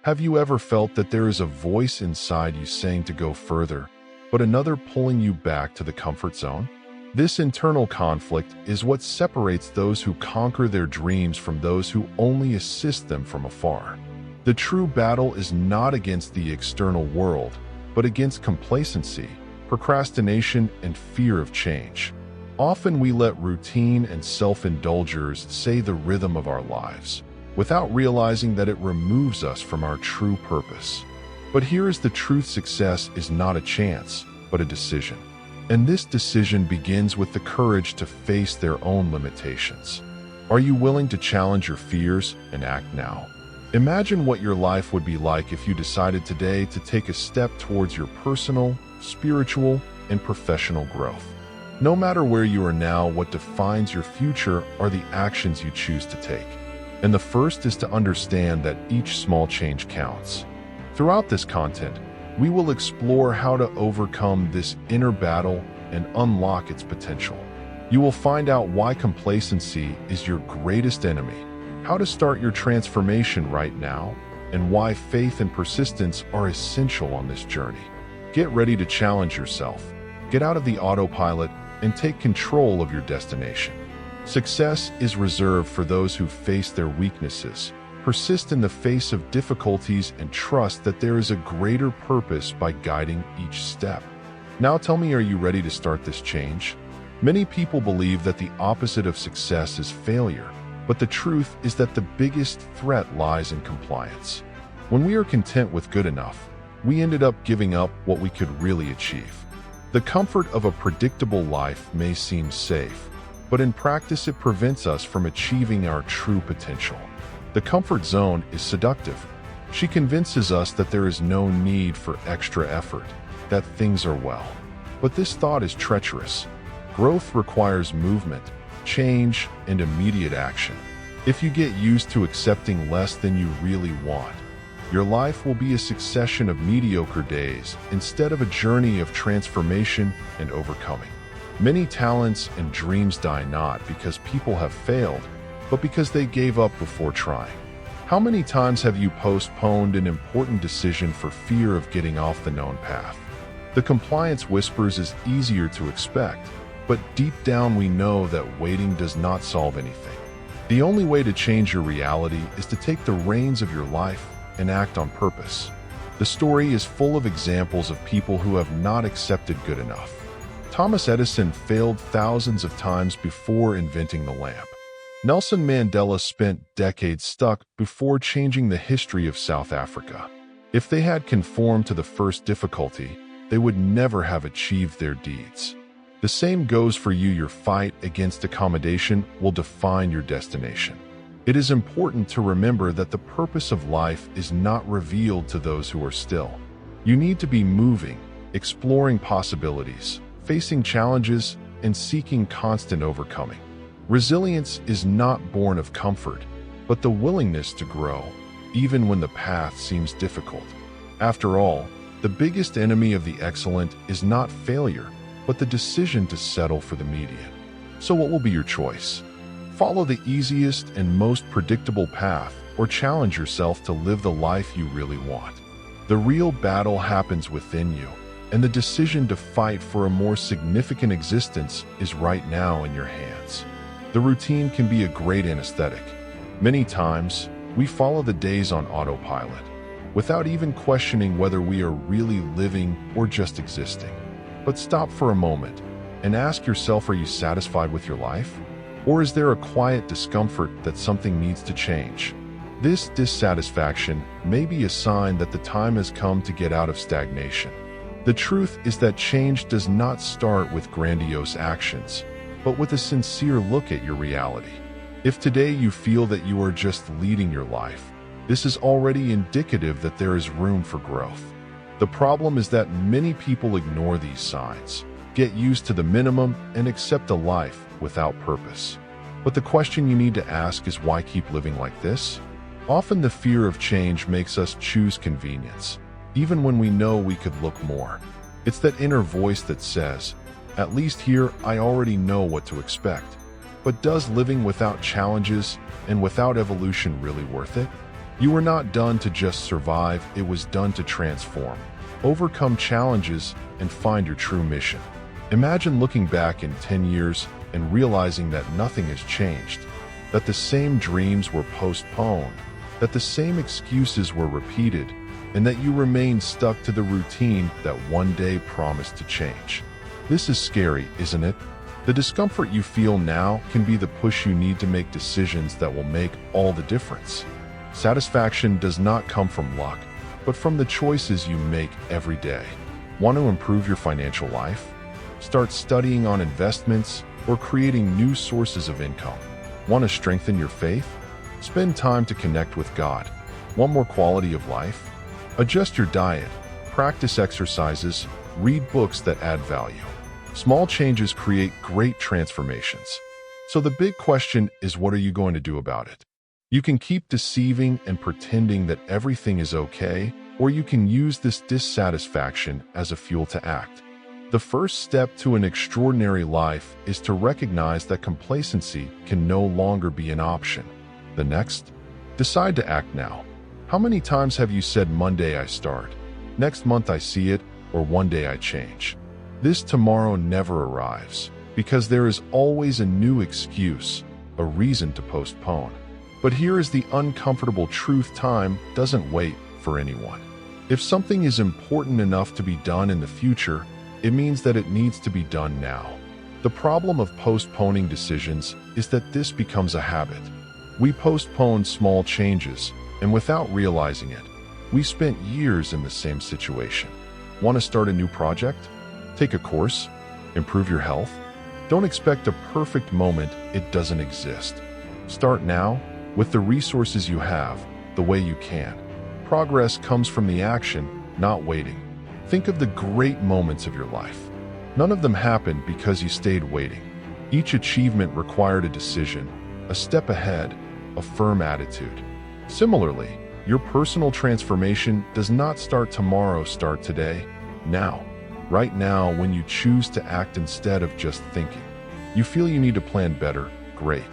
Have you ever felt that there is a voice inside you saying to go further, but another pulling you back to the comfort zone? This internal conflict is what separates those who conquer their dreams from those who only assist them from afar. The true battle is not against the external world, but against complacency, procrastination, and fear of change. Often we let routine and self-indulgence say the rhythm of our lives, without realizing that it removes us from our true purpose. But here is the truth: success is not a chance, but a decision. And this decision begins with the courage to face their own limitations. Are you willing to challenge your fears and act now? Imagine what your life would be like if you decided today to take a step towards your personal, spiritual, and professional growth. No matter where you are now, what defines your future are the actions you choose to take. And the first is to understand that each small change counts. Throughout this content, we will explore how to overcome this inner battle and unlock its potential. You will find out why complacency is your greatest enemy, how to start your transformation right now, and why faith and persistence are essential on this journey. Get ready to challenge yourself, get out of the autopilot, and take control of your destination. Success is reserved for those who face their weaknesses, persist in the face of difficulties, and trust that there is a greater purpose by guiding each step. Now tell me, are you ready to start this change? Many people believe that the opposite of success is failure, but the truth is that the biggest threat lies in compliance. When we are content with good enough, we ended up giving up what we could really achieve. The comfort of a predictable life may seem safe, but in practice it prevents us from achieving our true potential. The comfort zone is seductive. She convinces us that there is no need for extra effort, that things are well. But this thought is treacherous. Growth requires movement, change, and immediate action. If you get used to accepting less than you really want, your life will be a succession of mediocre days instead of a journey of transformation and overcoming. Many talents and dreams die not because people have failed, but because they gave up before trying. How many times have you postponed an important decision for fear of getting off the known path? The compliance whispers is easier to expect, but deep down we know that waiting does not solve anything. The only way to change your reality is to take the reins of your life and act on purpose. The story is full of examples of people who have not accepted good enough. Thomas Edison failed thousands of times before inventing the lamp. Nelson Mandela spent decades stuck before changing the history of South Africa. If they had conformed to the first difficulty, they would never have achieved their deeds. The same goes for you. Your fight against accommodation will define your destination. It is important to remember that the purpose of life is not revealed to those who are still. You need to be moving, exploring possibilities, facing challenges, and seeking constant overcoming. Resilience is not born of comfort, but the willingness to grow, even when the path seems difficult. After all, the biggest enemy of the excellent is not failure, but the decision to settle for the median. So what will be your choice? Follow the easiest and most predictable path, or challenge yourself to live the life you really want. The real battle happens within you, and the decision to fight for a more significant existence is right now in your hands. The routine can be a great anesthetic. Many times, we follow the days on autopilot, without even questioning whether we are really living or just existing. But stop for a moment and ask yourself, are you satisfied with your life? Or is there a quiet discomfort that something needs to change? This dissatisfaction may be a sign that the time has come to get out of stagnation. The truth is that change does not start with grandiose actions, but with a sincere look at your reality. If today you feel that you are just leading your life, this is already indicative that there is room for growth. The problem is that many people ignore these signs, get used to the minimum, and accept a life without purpose. But the question you need to ask is, why keep living like this? Often the fear of change makes us choose convenience, even when we know we could look more. It's that inner voice that says, at least here I already know what to expect. But does living without challenges and without evolution really worth it? You were not done to just survive, it was done to transform, overcome challenges, and find your true mission. Imagine looking back in 10 years and realizing that nothing has changed, that the same dreams were postponed, that the same excuses were repeated, and that you remain stuck to the routine that one day promised to change. This is scary, isn't it? The discomfort you feel now can be the push you need to make decisions that will make all the difference. Satisfaction does not come from luck, but from the choices you make every day. Want to improve your financial life? Start studying on investments or creating new sources of income. Want to strengthen your faith? Spend time to connect with God. Want more quality of life? Adjust your diet, practice exercises, read books that add value. Small changes create great transformations. So the big question is, what are you going to do about it? You can keep deceiving and pretending that everything is okay, or you can use this dissatisfaction as a fuel to act. The first step to an extraordinary life is to recognize that complacency can no longer be an option. The next, decide to act now. How many times have you said, Monday I start, next month I see it, or one day I change? This tomorrow never arrives, because there is always a new excuse, a reason to postpone. But here is the uncomfortable truth: time doesn't wait for anyone. If something is important enough to be done in the future, it means that it needs to be done now. The problem of postponing decisions is that this becomes a habit. We postpone small changes, and without realizing it, we spent years in the same situation. Want to start a new project? Take a course? Improve your health? Don't expect a perfect moment, it doesn't exist. Start now, with the resources you have, the way you can. Progress comes from the action, not waiting. Think of the great moments of your life. None of them happened because you stayed waiting. Each achievement required a decision, a step ahead, a firm attitude. Similarly, your personal transformation does not start tomorrow, start today, now. Right now, when you choose to act instead of just thinking. You feel you need to plan better, great.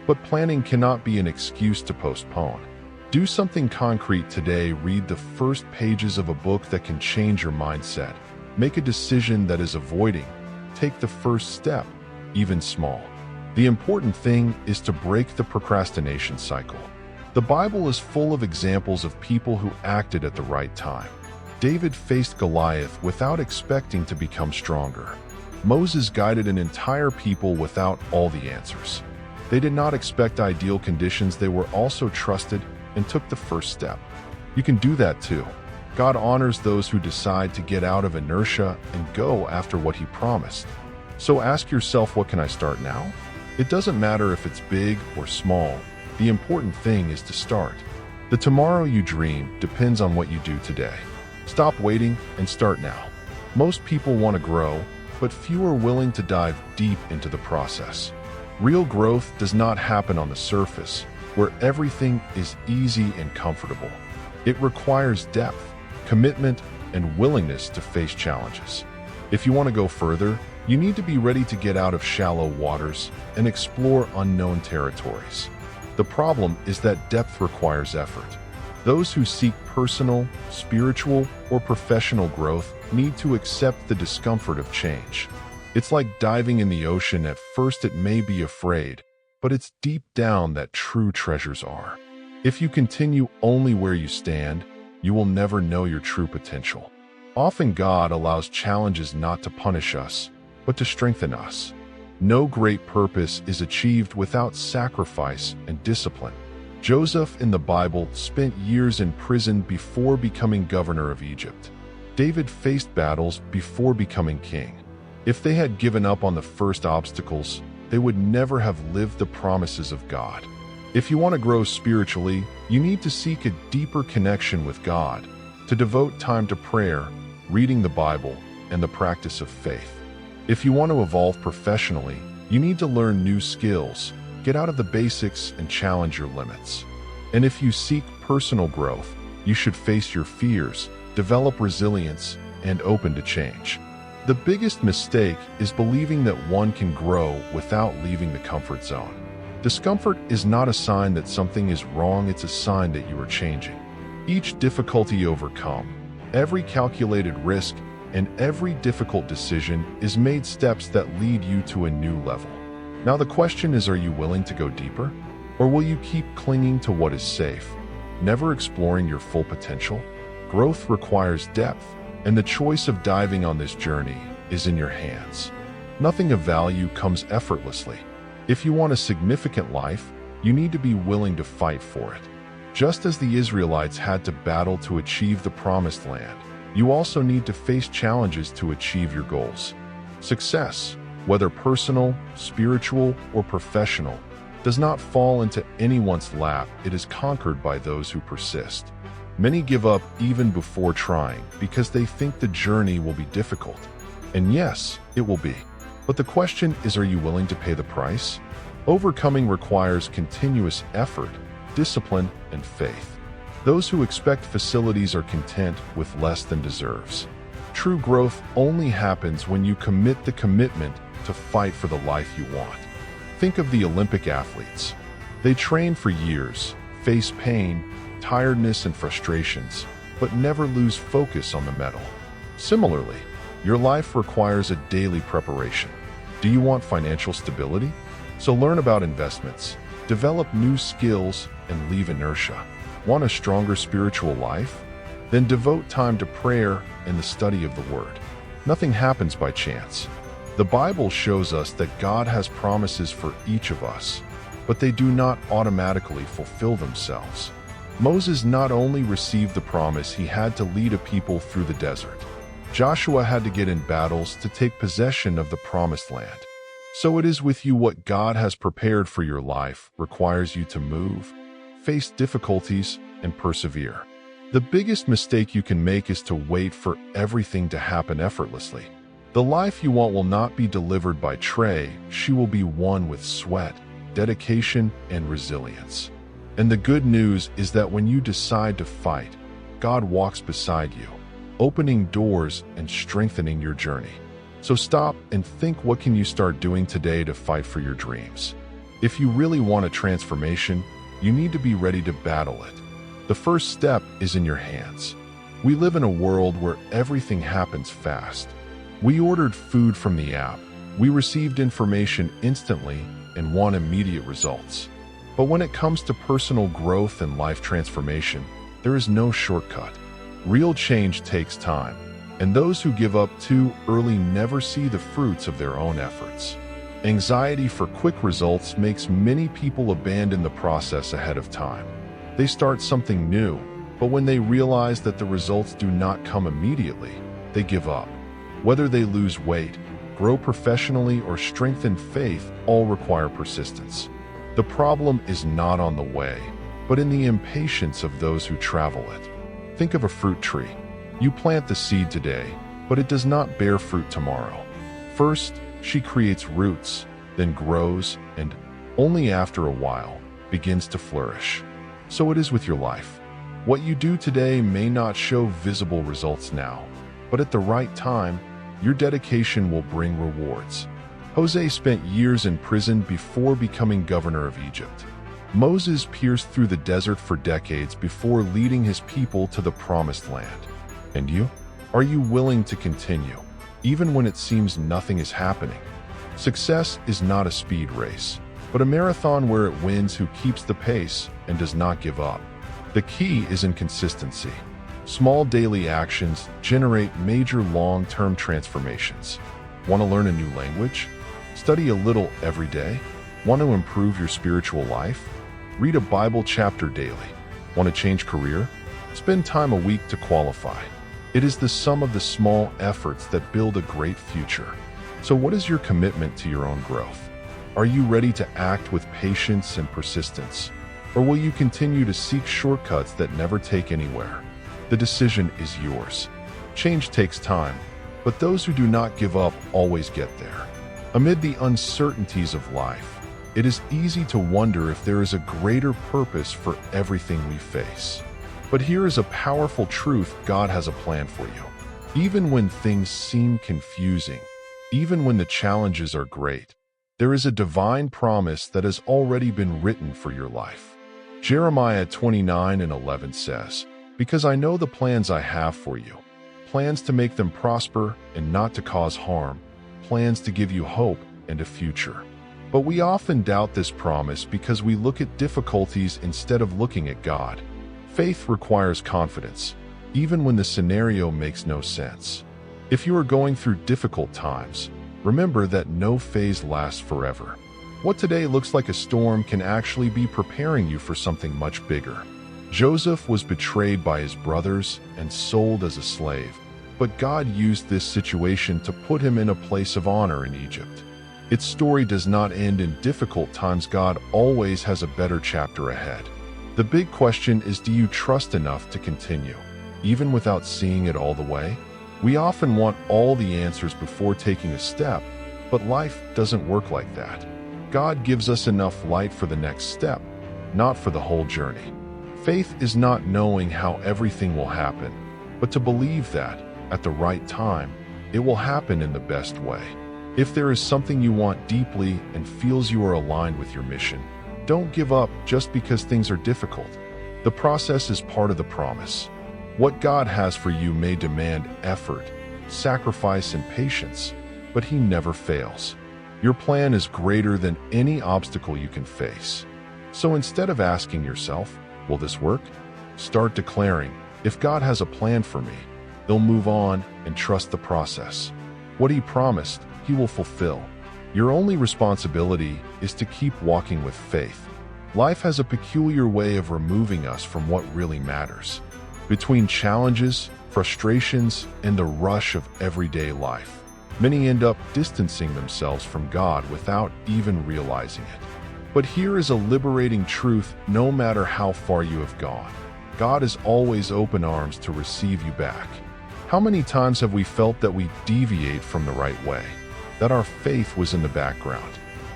But planning cannot be an excuse to postpone. Do something concrete today. Read the first pages of a book that can change your mindset. Make a decision that is avoiding. Take the first step, even small. The important thing is to break the procrastination cycle. The Bible is full of examples of people who acted at the right time. David faced Goliath without expecting to become stronger. Moses guided an entire people without all the answers. They did not expect ideal conditions, they were also trusted and took the first step. You can do that too. God honors those who decide to get out of inertia and go after what He promised. So ask yourself, what can I start now? It doesn't matter if it's big or small. The important thing is to start. The tomorrow you dream depends on what you do today. Stop waiting and start now. Most people want to grow, but few are willing to dive deep into the process. Real growth does not happen on the surface, where everything is easy and comfortable. It requires depth, commitment, and willingness to face challenges. If you want to go further, you need to be ready to get out of shallow waters and explore unknown territories. The problem is that depth requires effort. Those who seek personal, spiritual, or professional growth need to accept the discomfort of change. It's like diving in the ocean. At first it may be afraid, but it's deep down that true treasures are. If you continue only where you stand, you will never know your true potential. Often God allows challenges not to punish us, but to strengthen us. No great purpose is achieved without sacrifice and discipline. Joseph in the Bible spent years in prison before becoming governor of Egypt. David faced battles before becoming king. If they had given up on the first obstacles, they would never have lived the promises of God. If you want to grow spiritually, you need to seek a deeper connection with God, to devote time to prayer, reading the Bible, and the practice of faith. If you want to evolve professionally, you need to learn new skills, get out of the basics, and challenge your limits. And if you seek personal growth, you should face your fears, develop resilience, and open to change. The biggest mistake is believing that one can grow without leaving the comfort zone. Discomfort is not a sign that something is wrong, it's a sign that you are changing. Each difficulty overcome, every calculated risk, and every difficult decision is made steps that lead you to a new level. Now the question is, are you willing to go deeper? Or will you keep clinging to what is safe, never exploring your full potential? Growth requires depth, and the choice of diving on this journey is in your hands. Nothing of value comes effortlessly. If you want a significant life, you need to be willing to fight for it. Just as the Israelites had to battle to achieve the promised land, you also need to face challenges to achieve your goals. Success, whether personal, spiritual, or professional, does not fall into anyone's lap. It is conquered by those who persist. Many give up even before trying because they think the journey will be difficult. And yes, it will be. But the question is, are you willing to pay the price? Overcoming requires continuous effort, discipline, and faith. Those who expect facilities are content with less than deserves. True growth only happens when you commit the commitment to fight for the life you want. Think of the Olympic athletes. They train for years, face pain, tiredness, and frustrations, but never lose focus on the medal. Similarly, your life requires a daily preparation. Do you want financial stability? So learn about investments, develop new skills, and leave inertia. Want a stronger spiritual life? Then devote time to prayer and the study of the Word. Nothing happens by chance. The Bible shows us that God has promises for each of us, but they do not automatically fulfill themselves. Moses not only received the promise, he had to lead a people through the desert. Joshua had to get in battles to take possession of the promised land. So it is with you. What God has prepared for your life requires you to move, face difficulties, and persevere. The biggest mistake you can make is to wait for everything to happen effortlessly. The life you want will not be delivered by Trey. She will be won with sweat, dedication, and resilience. And the good news is that when you decide to fight, God walks beside you, opening doors and strengthening your journey. So stop and think, what can you start doing today to fight for your dreams? If you really want a transformation, you need to be ready to battle it. The first step is in your hands. We live in a world where everything happens fast. We ordered food from the app, we received information instantly, and want immediate results. But when it comes to personal growth and life transformation, there is no shortcut. Real change takes time, and those who give up too early never see the fruits of their own efforts. Anxiety for quick results makes many people abandon the process ahead of time. They start something new, but when they realize that the results do not come immediately, they give up. Whether they lose weight, grow professionally, or strengthen faith, all require persistence. The problem is not on the way, but in the impatience of those who travel it. Think of a fruit tree. You plant the seed today, but it does not bear fruit tomorrow. First, she creates roots, then grows, and only after a while begins to flourish. So it is with your life. What you do today may not show visible results now, but at the right time, your dedication will bring rewards. Jose spent years in prison before becoming governor of Egypt. Moses pierced through the desert for decades before leading his people to the promised land. And you? Are you willing to continue, even when it seems nothing is happening? Success is not a speed race, but a marathon where it wins who keeps the pace and does not give up. The key is in consistency. Small daily actions generate major long-term transformations. Want to learn a new language? Study a little every day. Want to improve your spiritual life? Read a Bible chapter daily. Want to change career? Spend time a week to qualify. It is the sum of the small efforts that build a great future. So what is your commitment to your own growth? Are you ready to act with patience and persistence? Or will you continue to seek shortcuts that never take anywhere? The decision is yours. Change takes time, but those who do not give up always get there. Amid the uncertainties of life, it is easy to wonder if there is a greater purpose for everything we face. But here is a powerful truth: God has a plan for you. Even when things seem confusing, even when the challenges are great, There is a divine promise that has already been written for your life. Jeremiah 29:11 says, "Because I know the plans I have for you, plans to make them prosper and not to cause harm, plans to give you hope and a future." But we often doubt this promise because we look at difficulties instead of looking at God. Faith requires confidence, even when the scenario makes no sense. If you are going through difficult times, remember that no phase lasts forever. What today looks like a storm can actually be preparing you for something much bigger. Joseph was betrayed by his brothers and sold as a slave, but God used this situation to put him in a place of honor in Egypt. Its story does not end in difficult times. God always has a better chapter ahead. The big question is, do you trust enough to continue, even without seeing it all the way? We often want all the answers before taking a step, but life doesn't work like that. God gives us enough light for the next step, not for the whole journey. Faith is not knowing how everything will happen, but to believe that, at the right time, it will happen in the best way. If there is something you want deeply and feels you are aligned with your mission, don't give up just because things are difficult. The process is part of the promise. What God has for you may demand effort, sacrifice, and patience, but He never fails. Your plan is greater than any obstacle you can face. So instead of asking yourself, will this work? Start declaring, if God has a plan for me, they'll move on and trust the process. What He promised, He will fulfill. Your only responsibility is to keep walking with faith. Life has a peculiar way of removing us from what really matters. Between challenges, frustrations, and the rush of everyday life, many end up distancing themselves from God without even realizing it. But here is a liberating truth: no matter how far you have gone, God is always open arms to receive you back. How many times have we felt that we deviate from the right way, that our faith was in the background?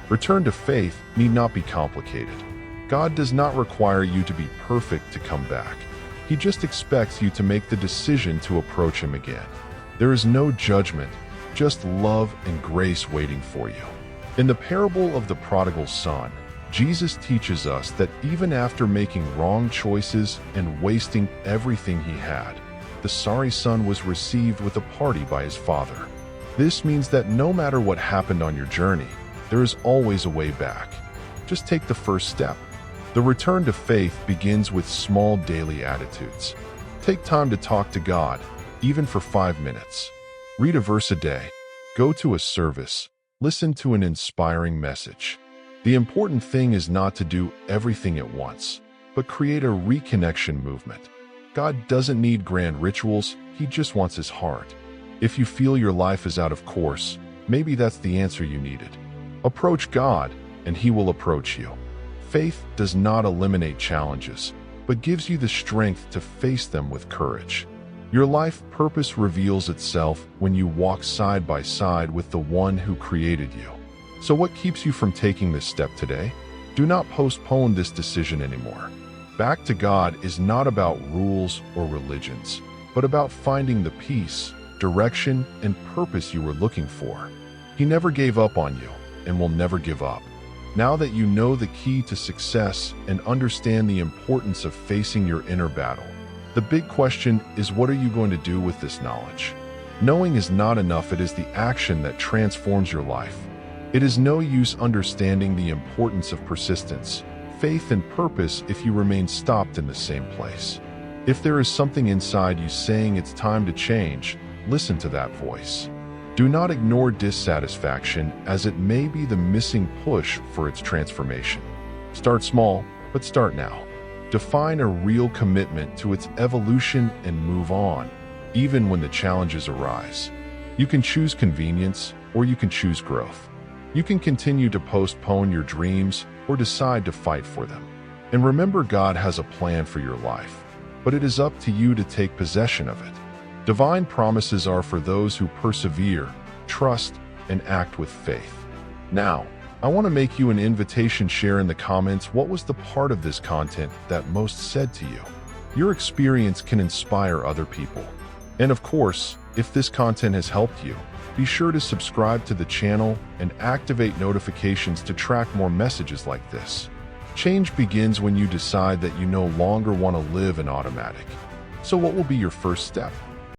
Return to faith need not be complicated. God does not require you to be perfect to come back. He just expects you to make the decision to approach Him again. There is no judgment, just love and grace waiting for you. In the parable of the prodigal son, Jesus teaches us that even after making wrong choices and wasting everything he had, the sorry son was received with a party by his father. This means that no matter what happened on your journey, there is always a way back. Just take the first step. The return to faith begins with small daily attitudes. Take time to talk to God, even for 5 minutes. Read a verse a day. Go to a service. Listen to an inspiring message. The important thing is not to do everything at once, but create a reconnection movement. God doesn't need grand rituals, He just wants His heart. If you feel your life is out of course, maybe that's the answer you needed. Approach God, and He will approach you. Faith does not eliminate challenges, but gives you the strength to face them with courage. Your life purpose reveals itself when you walk side by side with the One who created you. So what keeps you from taking this step today? Do not postpone this decision anymore. Back to God is not about rules or religions, but about finding the peace, direction, and purpose you were looking for. He never gave up on you and will never give up. Now that you know the key to success and understand the importance of facing your inner battle, the big question is, what are you going to do with this knowledge? Knowing is not enough. It is the action that transforms your life. It is no use understanding the importance of persistence, faith, and purpose if you remain stopped in the same place. If there is something inside you saying it's time to change, listen to that voice. Do not ignore dissatisfaction, as it may be the missing push for its transformation. Start small, but start now. Define a real commitment to its evolution and move on, even when the challenges arise. You can choose convenience, or you can choose growth. You can continue to postpone your dreams or decide to fight for them. And remember, God has a plan for your life, but it is up to you to take possession of it. Divine promises are for those who persevere, trust, and act with faith. Now, I want to make you an invitation. Share in the comments what was the part of this content that most said to you. Your experience can inspire other people. And of course, If this content has helped you, be sure to subscribe to the channel and activate notifications to track more messages like this. Change begins when you decide that you no longer want to live in automatic. So what will be your first step?